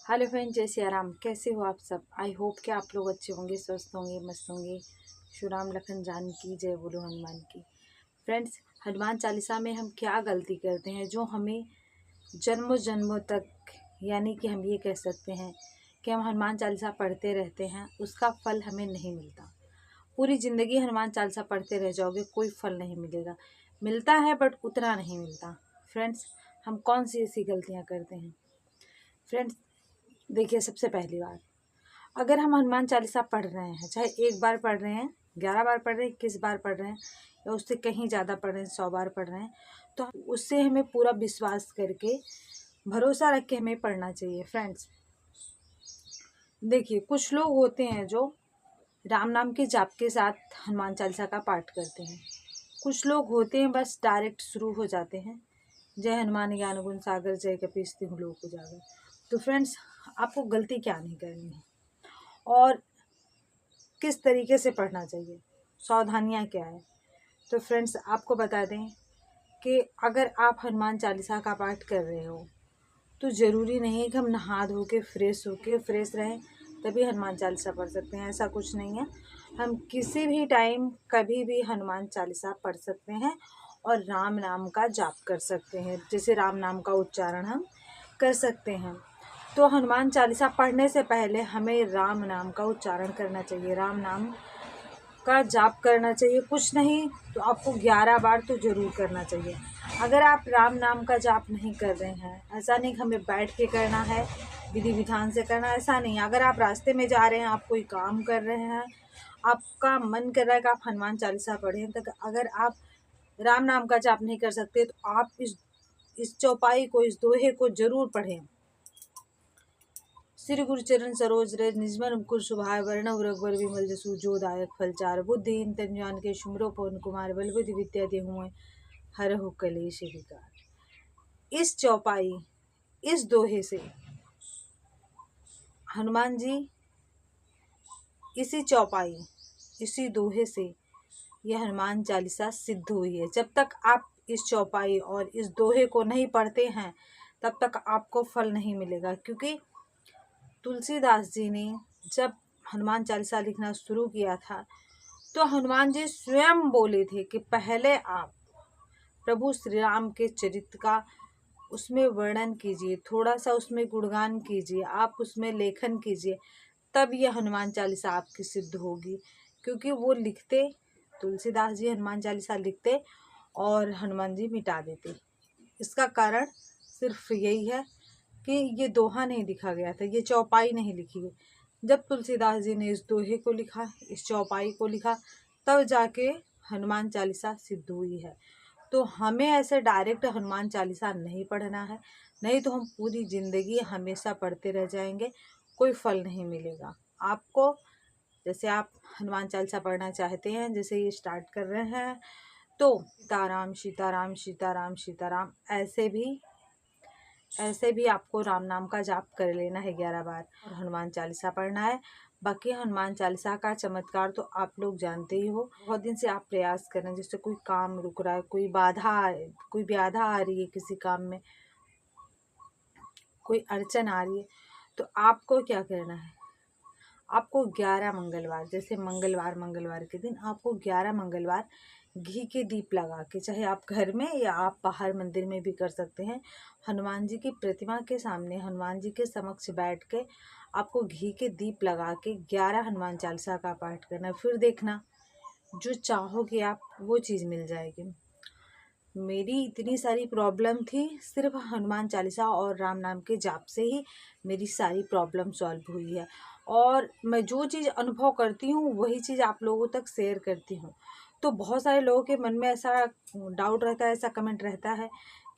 Hello friend, जय सिया राम। कैसे हो आप सब? आई होप कि आप लोग अच्छे होंगे, स्वस्थ होंगे, मस्त होंगे। श्री राम लखन जानकी जय बोलो हनुमान की। फ्रेंड्स, हनुमान चालीसा में हम क्या गलती करते हैं जो हमें जन्मों जन्मों तक, यानी कि हम ये कह सकते हैं कि हम हनुमान चालीसा पढ़ते रहते हैं, उसका फल हमें नहीं मिलता। पूरी ज़िंदगी हनुमान चालीसा पढ़ते रह जाओगे, कोई फल नहीं मिलेगा। मिलता है बट उतना नहीं मिलता। फ्रेंड्स, हम कौन सी ऐसी गलतियाँ करते हैं? फ्रेंड्स, देखिए, सबसे पहली बात, अगर हम हनुमान चालीसा पढ़ रहे हैं, चाहे एक बार पढ़ रहे हैं, 11 बार पढ़ रहे हैं, 21 बार पढ़ रहे हैं, या उससे कहीं ज़्यादा पढ़ रहे हैं, 100 बार पढ़ रहे हैं, तो उससे हमें पूरा विश्वास करके, भरोसा रख के हमें पढ़ना चाहिए। फ्रेंड्स, देखिए, कुछ लोग होते हैं जो राम नाम के जाप के साथ हनुमान चालीसा का पाठ करते हैं। कुछ लोग होते हैं बस डायरेक्ट शुरू हो जाते हैं, जय हनुमान ज्ञान गुण सागर जय कपीस तिहुँ लोक उजागर। तो फ्रेंड्स, आपको गलती क्या नहीं करनी है और किस तरीके से पढ़ना चाहिए, सावधानियाँ क्या है। तो फ्रेंड्स, आपको बता दें कि अगर आप हनुमान चालीसा का पाठ कर रहे हो तो ज़रूरी नहीं है कि हम नहा धो के फ्रेश रहें तभी हनुमान चालीसा पढ़ सकते हैं। ऐसा कुछ नहीं है। हम किसी भी टाइम कभी भी हनुमान चालीसा पढ़ सकते हैं और राम नाम का जाप कर सकते हैं, जैसे राम नाम का उच्चारण हम कर सकते हैं। तो हनुमान चालीसा पढ़ने से पहले हमें राम नाम का उच्चारण करना चाहिए, राम नाम का जाप करना चाहिए। कुछ नहीं तो आपको 11 बार तो ज़रूर करना चाहिए। अगर आप राम नाम का जाप नहीं कर रहे हैं, ऐसा नहीं कि हमें बैठ के करना है, विधि विधान से करना, ऐसा नहीं। अगर आप रास्ते में जा रहे हैं, आप कोई काम कर रहे हैं, आपका मन कर रहा है कि आप हनुमान चालीसा पढ़ें, तो अगर आप राम नाम का जाप नहीं कर सकते तो आप इस चौपाई को, इस दोहे को ज़रूर पढ़ें। श्री गुरुचरण सरोज रज निजमन मुकुर सुभाय वर्णव रघुवर विमल जसु जो दायक फलचार बुद्धिहीन तन जान के शुमरो पवन कुमार बल बुद्धि विद्या देहुँ हरहु कलेश विकार। इस चौपाई, इस दोहे से हनुमान जी, इसी चौपाई, इसी दोहे से यह हनुमान चालीसा सिद्ध हुई है। जब तक आप इस चौपाई और इस दोहे को नहीं पढ़ते हैं तब तक आपको फल नहीं मिलेगा। क्योंकि तुलसीदास जी ने जब हनुमान चालीसा लिखना शुरू किया था तो हनुमान जी स्वयं बोले थे कि पहले आप प्रभु श्री राम के चरित्र का उसमें वर्णन कीजिए, थोड़ा सा उसमें गुणगान कीजिए, आप उसमें लेखन कीजिए, तब यह हनुमान चालीसा आपकी सिद्ध होगी। क्योंकि वो लिखते, तुलसीदास जी हनुमान चालीसा लिखते और हनुमान जी मिटा देते। इसका कारण सिर्फ यही है कि ये दोहा नहीं लिखा गया था, ये चौपाई नहीं लिखी गई। जब तुलसीदास जी ने इस दोहे को लिखा, इस चौपाई को लिखा, तब जाके हनुमान चालीसा सिद्ध हुई है। तो हमें ऐसे डायरेक्ट हनुमान चालीसा नहीं पढ़ना है, नहीं तो हम पूरी ज़िंदगी हमेशा पढ़ते रह जाएंगे, कोई फल नहीं मिलेगा आपको। जैसे आप हनुमान चालीसा पढ़ना चाहते हैं, जैसे ये स्टार्ट कर रहे हैं, तो सीताराम सीताराम सीताराम सीताराम ऐसे भी आपको राम नाम का जाप कर लेना है 11 बार और हनुमान चालीसा पढ़ना है। बाकी हनुमान चालीसा का चमत्कार तो आप लोग जानते ही हो। बहुत दिन से आप प्रयास कर रहे हैं, जैसे कोई काम रुक रहा है, कोई बाधा आ रही है किसी काम में, कोई अड़चन आ रही है, तो आपको क्या करना है? आपको 11 मंगलवार, जैसे मंगलवार के दिन आपको 11 मंगलवार घी के दीप लगा के, चाहे आप घर में या आप बाहर मंदिर में भी कर सकते हैं, हनुमान जी की प्रतिमा के सामने, हनुमान जी के समक्ष बैठ के आपको घी के दीप लगा के 11 हनुमान चालीसा का पाठ करना। फिर देखना, जो चाहोगे आप वो चीज़ मिल जाएगी। मेरी इतनी सारी प्रॉब्लम थी, सिर्फ हनुमान चालीसा और राम नाम के जाप से ही मेरी सारी प्रॉब्लम सॉल्व हुई है। और मैं जो चीज़ अनुभव करती हूँ वही चीज़ आप लोगों तक शेयर करती हूँ। तो बहुत सारे लोगों के मन में ऐसा डाउट रहता है, ऐसा कमेंट रहता है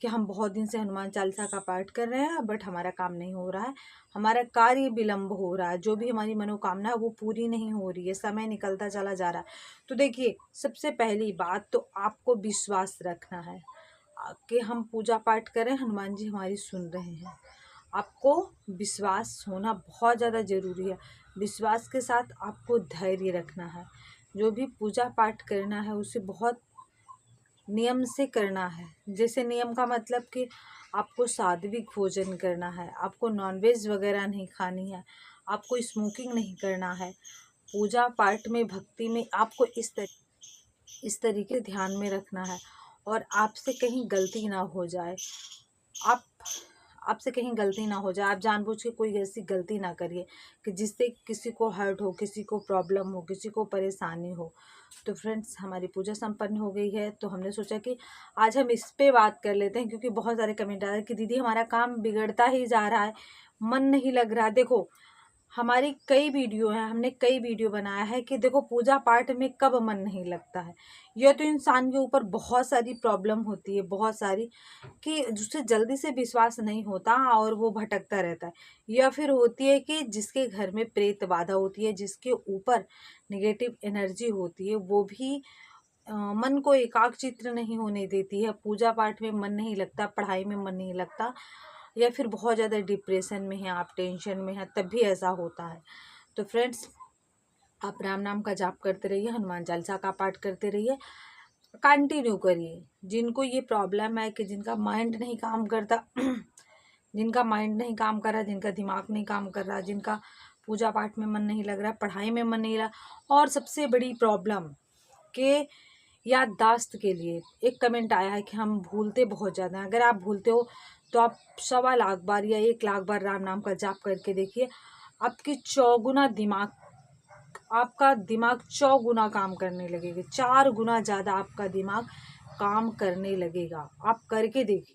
कि हम बहुत दिन से हनुमान चालीसा का पाठ कर रहे हैं बट हमारा काम नहीं हो रहा है, हमारा कार्य विलम्ब हो रहा है, जो भी हमारी मनोकामना है वो पूरी नहीं हो रही है, समय निकलता चला जा रहा है। तो देखिए, सबसे पहली बात तो आपको विश्वास रखना है कि हम पूजा पाठ करें, हनुमान जी हमारी सुन रहे हैं। आपको विश्वास होना बहुत ज़्यादा ज़रूरी है। विश्वास के साथ आपको धैर्य रखना है। जो भी पूजा पाठ करना है उसे बहुत नियम से करना है। जैसे नियम का मतलब कि आपको सात्विक भोजन करना है, आपको नॉनवेज वगैरह नहीं खानी है, आपको स्मोकिंग नहीं करना है। पूजा पाठ में, भक्ति में आपको इस तरीके ध्यान में रखना है। और आपसे कहीं गलती ना हो जाए, आप आपसे कहीं गलती ना हो जाए, आप जानबूझ के कोई ऐसी गलती ना करिए कि जिससे किसी को हर्ट हो, किसी को प्रॉब्लम हो, किसी को परेशानी हो। तो फ्रेंड्स, हमारी पूजा संपन्न हो गई है, तो हमने सोचा कि आज हम इस पे बात कर लेते हैं, क्योंकि बहुत सारे कमेंट आ रहे हैं कि दीदी हमारा काम बिगड़ता ही जा रहा है, मन नहीं लग रहा। देखो, हमारी कई वीडियो हैं, हमने कई वीडियो बनाया है कि देखो पूजा पाठ में कब मन नहीं लगता है। यह तो इंसान के ऊपर बहुत सारी प्रॉब्लम होती है, बहुत सारी, कि जिससे जल्दी से विश्वास नहीं होता और वो भटकता रहता है। या फिर होती है कि जिसके घर में प्रेत बाधा होती है, जिसके ऊपर नेगेटिव एनर्जी होती है, वो भी मन को एकाग्रचित्त नहीं होने देती है। पूजा पाठ में मन नहीं लगता, पढ़ाई में मन नहीं लगता, या फिर बहुत ज़्यादा डिप्रेशन में है, आप टेंशन में है, तब भी ऐसा होता है। तो फ्रेंड्स, आप राम नाम का जाप करते रहिए, हनुमान चालीसा का पाठ करते रहिए, कंटिन्यू करिए। जिनको ये प्रॉब्लम है कि जिनका माइंड नहीं काम करता जिनका माइंड नहीं काम कर रहा, जिनका दिमाग नहीं काम कर रहा, जिनका पूजा पाठ में मन नहीं लग रहा, पढ़ाई में मन नहीं रहा, और सबसे बड़ी प्रॉब्लम के याददाश्त के लिए एक कमेंट आया है कि हम भूलते बहुत ज़्यादा हैं। अगर आप भूलते हो तो आप 1.25 बार या 1 लाख बार राम नाम का जाप करके देखिए, आपकी चौगुना दिमाग, आपका दिमाग 100 गुना काम करने लगेगा, 4 गुना ज़्यादा आपका दिमाग काम करने लगेगा। आप करके देखिए।